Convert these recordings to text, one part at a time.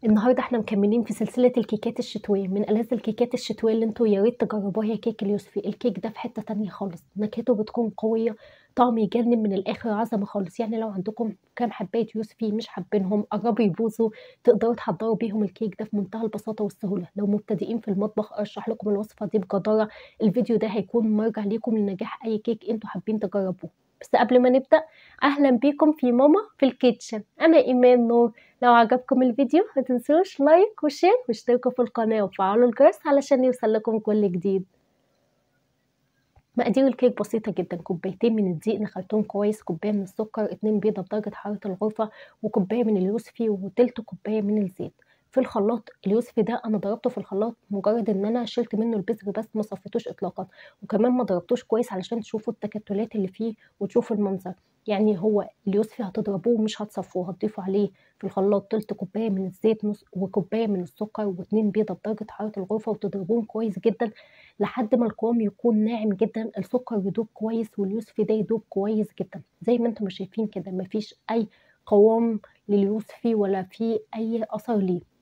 النهارده احنا مكملين في سلسله الكيكات الشتويه. من ألذ الكيكات الشتويه اللي انتوا يا ريت تجربوها هي كيك اليوسفي. الكيك ده في حته تانية خالص، نكهته بتكون قويه، طعم يجنن من الاخر، عظمه خالص. يعني لو عندكم كام حبايه يوسفي مش حابينهم قربوا يبوظوا، تقدروا تحضروا بيهم الكيك ده في منتهى البساطه والسهوله. لو مبتدئين في المطبخ ارشح لكم الوصفه دي بجداره. الفيديو ده هيكون مرجع ليكم لنجاح اي كيك انتوا حابين تجربوه. بس قبل ما نبدا، اهلا بيكم في ماما في الكيتشن. انا ايمان نور. لو عجبكم الفيديو ما تنسوش لايك وشير واشتركوا في القناة وفعلوا الجرس علشان يوصل لكم كل جديد. مقادير الكيك بسيطة جدا: كوبايتين من الدقيق نخلتهم كويس، كوباية من السكر، 2 بيضة بدرجة حرارة الغرفة، وكوباية من اليوسفي، وتلت كوباية من الزيت. في الخلاط اليوسفي ده انا ضربته في الخلاط، مجرد ان انا شلت منه البذر بس، ما صفيتوش اطلاقا، وكمان ما ضربتوش كويس علشان تشوفوا التكتلات اللي فيه وتشوفوا المنظر. يعني هو اليوسفي هتضربوه مش هتصفوه، هتضيفوا عليه في الخلاط تلت كوباية من الزيت، نص وكوباية من السكر، واتنين بيضة بدرجة حرارة الغرفة، وتضربوهم كويس جدا لحد ما القوام يكون ناعم جدا، السكر يدوب كويس واليوسفي ده يدوب كويس جدا. زي ما انتم شايفين كده مفيش اي قوام لليوسفي ولا في اي اثر ليه.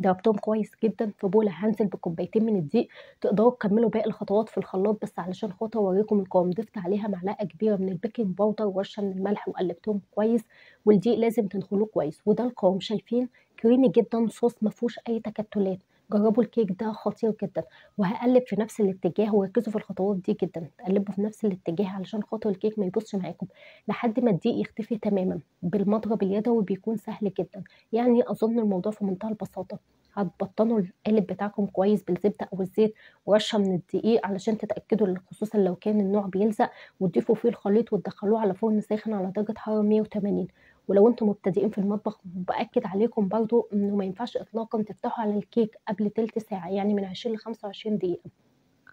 ضربتهم كويس جدا في بوله، هنزل بكوبايتين من الدقيق. تقدروا تكملوا باقي الخطوات في الخلاط، بس علشان خاطر اوريكم القوام ضفت عليها معلقه كبيره من البيكنج باودر ورشه من الملح وقلبتهم كويس، والدقيق لازم تنخلوه كويس. وده القوام، شايفين كريمي جدا، صوص ما فيهوش اي تكتلات. جربوا الكيك ده خطير جدا. وهقلب في نفس الاتجاه، وركزوا في الخطوات دي جدا، تقلبوا في نفس الاتجاه علشان خاطر الكيك ما يبصش معاكم لحد ما الدقيق يختفي تماما. بالمضرب اليدوي بيكون سهل جدا. يعني اظن الموضوع في منتهى البساطه. هتبطنوا القالب بتاعكم كويس بالزبده او الزيت ورشه من الدقيق علشان تتاكدوا، خصوصا لو كان النوع بيلزق، وتضيفوا فيه الخليط وتدخلوه على فرن ساخن على درجه حراره 180. ولو انتم مبتدئين في المطبخ باكد عليكم برضو انه ما ينفعش اطلاقا تفتحوا على الكيك قبل تلت ساعه، يعني من 20 ل 25 دقيقه.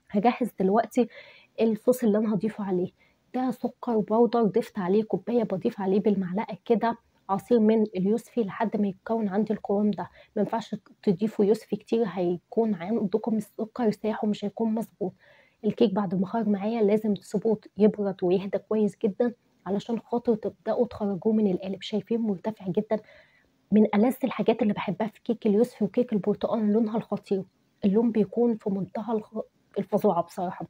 هجهز دلوقتي الصوص اللي انا هضيفه عليه. ده سكر بودر، ضفت عليه كوبايه، بضيف عليه بالمعلقه كده عصير من اليوسفي لحد ما يتكون عندي القوام ده. ما ينفعش تضيفوا يوسفي كتير، هيكون عندكم السكر ساح ومش هيكون مظبوط. الكيك بعد ما خرج معايا لازم تسيبوه يبرد ويهدى كويس جدا علشان خاطر تبداوا تخرجوه من القالب. شايفين مرتفع جدا. من ألذ الحاجات اللي بحبها في كيك اليوسفي وكيك البرتقال لونها الخطير. اللون بيكون في منتهى الفظاعه بصراحه،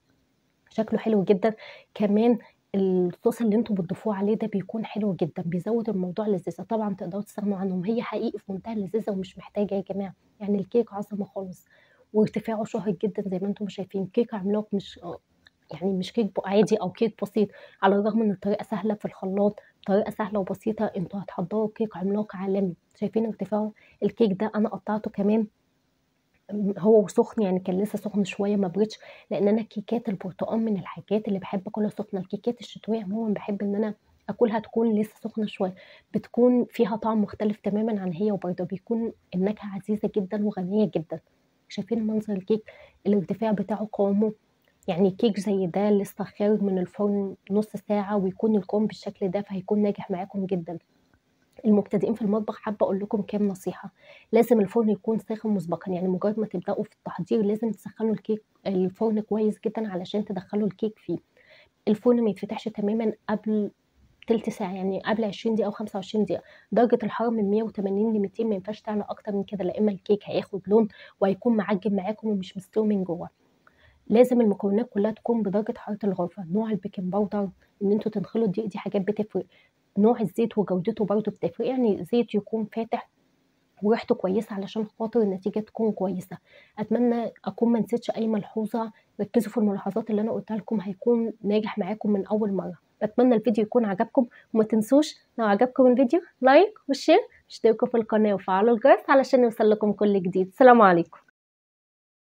شكله حلو جدا. كمان الصوص اللي انتوا بتضيفوه عليه ده بيكون حلو جدا، بيزود الموضوع لذيذه. طبعا تقدروا تستغنوا عنهم، هي حقيقي في منتهى اللذيذه ومش محتاجه يا جماعه. يعني الكيك عظمه خالص، وارتفاعه شاهق جدا زي ما انتم شايفين. كيك عملاق، مش يعني مش كيك عادي او كيك بسيط. على الرغم ان الطريقه سهله في الخلاط، طريقه سهله وبسيطه، انتوا هتحضروا كيك عملاق عالمي. شايفين ارتفاعه؟ الكيك ده انا قطعته كمان هو سخن، يعني كان لسه سخن شويه ما بردش، لان انا كيكات البرتقال من الحاجات اللي بحب اكلها سخنه. الكيكات الشتويه عموما بحب ان انا اكلها تكون لسه سخنه شويه، بتكون فيها طعم مختلف تماما عن هي وبرده، بيكون النكهه عزيزه جدا وغنيه جدا. شايفين منظر الكيك؟ الارتفاع بتاعه، قوامه، يعني كيك زي ده لسه خارج من الفرن نص ساعه ويكون القوام بالشكل ده، فهيكون ناجح معاكم جدا. المبتدئين في المطبخ حابه اقول لكم كام نصيحه: لازم الفرن يكون ساخن مسبقا، يعني مجرد ما تبداوا في التحضير لازم تسخنوا الفرن كويس جدا علشان تدخلوا الكيك فيه. الفرن ما يتفتحش تماما قبل تلت ساعه، يعني قبل 20 دقيقه او 25 دقيقه. درجه الحراره من 180 ل 200، ما ينفعش تعلى اكتر من كده، لا اما الكيك هياخد لون وهيكون معجن معاكم ومش مستوي من جوه. لازم المكونات كلها تكون بدرجه حراره الغرفه. نوع البيكنج باودر، ان انتوا تنخلوا الدقيق، دي حاجات بتفرق. نوع الزيت وجودته برضو بتفرق، يعني زيت يكون فاتح وريحته كويسه علشان خاطر النتيجه تكون كويسه. اتمنى اكون ما نسيتش اي ملحوظه. ركزوا في الملاحظات اللي انا قلتها لكم، هيكون ناجح معاكم من اول مره. بتمنى الفيديو يكون عجبكم، وما تنسوش لو عجبكم الفيديو لايك وشير، اشتركوا في القناه وفعلوا الجرس علشان يوصل لكم كل جديد. سلام عليكم.